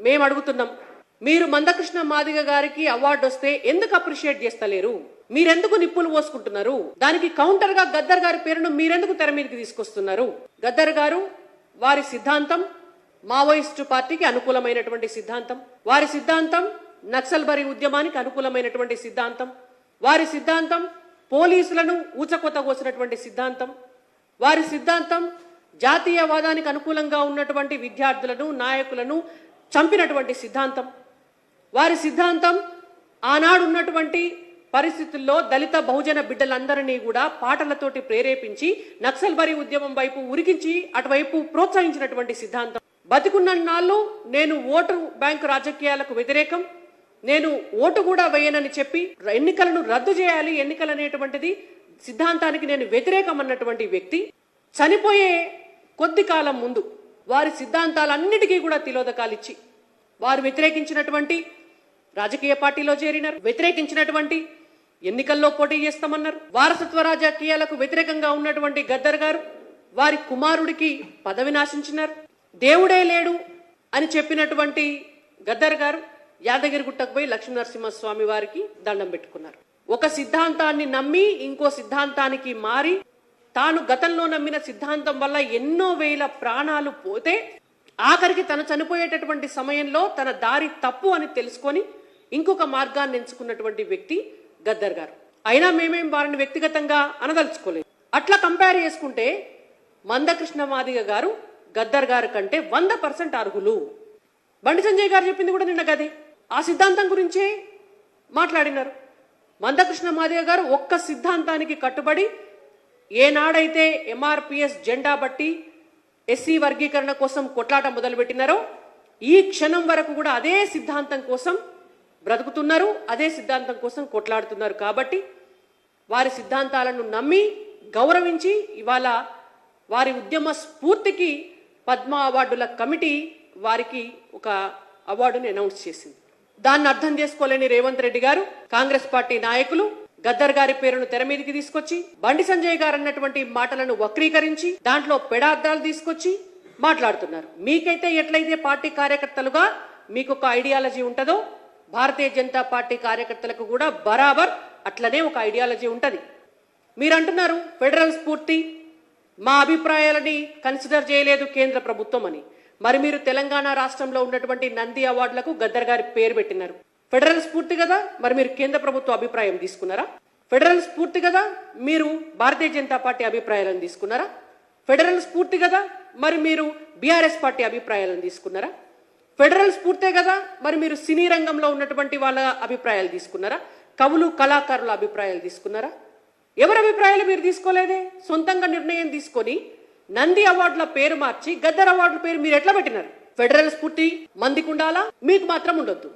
మేము అడుగుతున్నాం, మీరు మందకృష్ణ మాదిగ గారికి అవార్డు వస్తే ఎందుకు అప్రిషియేట్ చేస్తలేరు? మీరెందుకు నిప్పులు పోసుకుంటున్నారు? దానికి కౌంటర్ గా గద్దర్ గారి పేరును మీరెందుకు తెర మీదకి తీసుకొస్తున్నారు? గద్దర్ గారు వారి సిద్ధాంతం మావోయిస్టు పార్టీకి అనుకూలమైనటువంటి సిద్ధాంతం, వారి సిద్ధాంతం నక్సల్బరీ ఉద్యమానికి అనుకూలమైనటువంటి సిద్ధాంతం, వారి సిద్ధాంతం పోలీసులను ఊచకొత్తగోసినటువంటి సిద్ధాంతం, వారి సిద్ధాంతం జాతీయవాదానికి అనుకూలంగా ఉన్నటువంటి విద్యార్థులను నాయకులను చంపినటువంటి సిద్ధాంతం, వారి సిద్ధాంతం ఆనాడు ఉన్నటువంటి పరిస్థితుల్లో దళిత బహుజన బిడ్డలందరినీ కూడా పాటలతోటి ప్రేరేపించి నక్సల్బరీ ఉద్యమం వైపు ఉరికించి అటువైపు ప్రోత్సహించినటువంటి సిద్ధాంతం. బతికున్న నాళ్ళు నేను ఓటు బ్యాంకు రాజకీయాలకు వ్యతిరేకం, నేను ఓటు కూడా వేయనని చెప్పి ఎన్నికలను రద్దు చేయాలి, ఎన్నికలు అనేటువంటిది సిద్ధాంతానికి నేను వ్యతిరేకం అన్నటువంటి వ్యక్తి చనిపోయే కొద్ది కాలం ముందు వారి సిద్ధాంతాలన్నిటికీ కూడా తిలోదకాలు ఇచ్చి వారు వ్యతిరేకించినటువంటి రాజకీయ పార్టీలో చేరినారు, వ్యతిరేకించినటువంటి ఎన్నికల్లో పోటీ చేస్తామన్నారు. వారసత్వ రాజకీయాలకు వ్యతిరేకంగా ఉన్నటువంటి గద్దర్ గారు వారి కుమారుడికి పదవి నాశించినారు. దేవుడే లేడు అని చెప్పినటువంటి గద్దర్ గారు యాదగిరిగుట్టకు పోయి లక్ష్మీనరసింహస్వామి వారికి దండం పెట్టుకున్నారు. ఒక సిద్ధాంతాన్ని నమ్మి ఇంకో సిద్ధాంతానికి మారి తాను గతంలో నమ్మిన సిద్ధాంతం వల్ల ఎన్నో వేల ప్రాణాలు పోతే ఆఖరికి తను చనిపోయేటటువంటి సమయంలో తన దారి తప్పు అని తెలుసుకొని ఇంకొక మార్గాన్ని ఎంచుకున్నటువంటి వ్యక్తి గద్దర్ గారు. అయినా మేమేం వారిని వ్యక్తిగతంగా అనదలుచుకోలేదు. అట్లా కంపేర్ చేసుకుంటే మందకృష్ణ మాదిగ గారు గద్దర్ గారి కంటే 100% అర్హులు. బండి సంజయ్ గారు చెప్పింది కూడా నిన్న గదే, ఆ సిద్ధాంతం గురించే మాట్లాడినారు. మందకృష్ణ మాదిగ గారు ఒక్క సిద్ధాంతానికి కట్టుబడి ఏనాడైతే ఎంఆర్పిఎస్ జెండా బట్టి ఎస్సీ వర్గీకరణ కోసం కొట్లాట మొదలుపెట్టినారో ఈ క్షణం వరకు కూడా అదే సిద్ధాంతం కోసం బ్రతుకుతున్నారు, అదే సిద్ధాంతం కోసం కొట్లాడుతున్నారు. కాబట్టి వారి సిద్ధాంతాలను నమ్మి గౌరవించి ఇవాళ వారి ఉద్యమ స్ఫూర్తికి పద్మ అవార్డుల కమిటీ వారికి ఒక అవార్డుని అనౌన్స్ చేసింది. దాన్ని అర్థం చేసుకోలేని రేవంత్ రెడ్డి గారు, కాంగ్రెస్ పార్టీ నాయకులు గద్దర్ గారి పేరును తెర మీదకి తీసుకొచ్చి బండి సంజయ్ గారు అన్నటువంటి మాటలను వక్రీకరించి దాంట్లో పెడార్థాలు తీసుకొచ్చి మాట్లాడుతున్నారు. మీకైతే ఎట్లయితే పార్టీ కార్యకర్తలుగా మీకు ఒక ఐడియాలజీ ఉంటుందో భారతీయ జనతా పార్టీ కార్యకర్తలకు కూడా బరాబర్ అట్లనే ఒక ఐడియాలజీ ఉంటది. మీరు అంటున్నారు ఫెడరల్ స్ఫూర్తి మా అభిప్రాయాలని కన్సిడర్ చేయలేదు కేంద్ర ప్రభుత్వం అని. మరి మీరు తెలంగాణ రాష్ట్రంలో ఉన్నటువంటి నంది అవార్డులకు గద్దర్ గారి పేరు పెట్టినారు. ఫెడరల్ స్ఫూర్తి కదా, మరి మీరు కేంద్ర ప్రభుత్వ అభిప్రాయం తీసుకున్నారా? ఫెడరల్ స్ఫూర్తి కదా, మీరు భారతీయ జనతా పార్టీ అభిప్రాయాలను తీసుకున్నారా? ఫెడరల్ స్ఫూర్తి కదా, మరి మీరు బీఆర్ఎస్ పార్టీ అభిప్రాయాలను తీసుకున్నారా? ఫెడరల్ స్ఫూర్తే కదా, మరి మీరు సినీ రంగంలో ఉన్నటువంటి వాళ్ళ అభిప్రాయాలు తీసుకున్నారా? కవులు కళాకారుల అభిప్రాయాలు తీసుకున్నారా? ఎవరి అభిప్రాయాలు మీరు తీసుకోలేదే. సొంతంగా నిర్ణయం తీసుకొని నంది అవార్డుల పేరు మార్చి గద్దర్ అవార్డుల పేరు మీరు ఎట్లా పెట్టినారు? ఫెడరల్ స్ఫూర్తి మందికి ఉండాలా, మీకు మాత్రం ఉండొద్దు.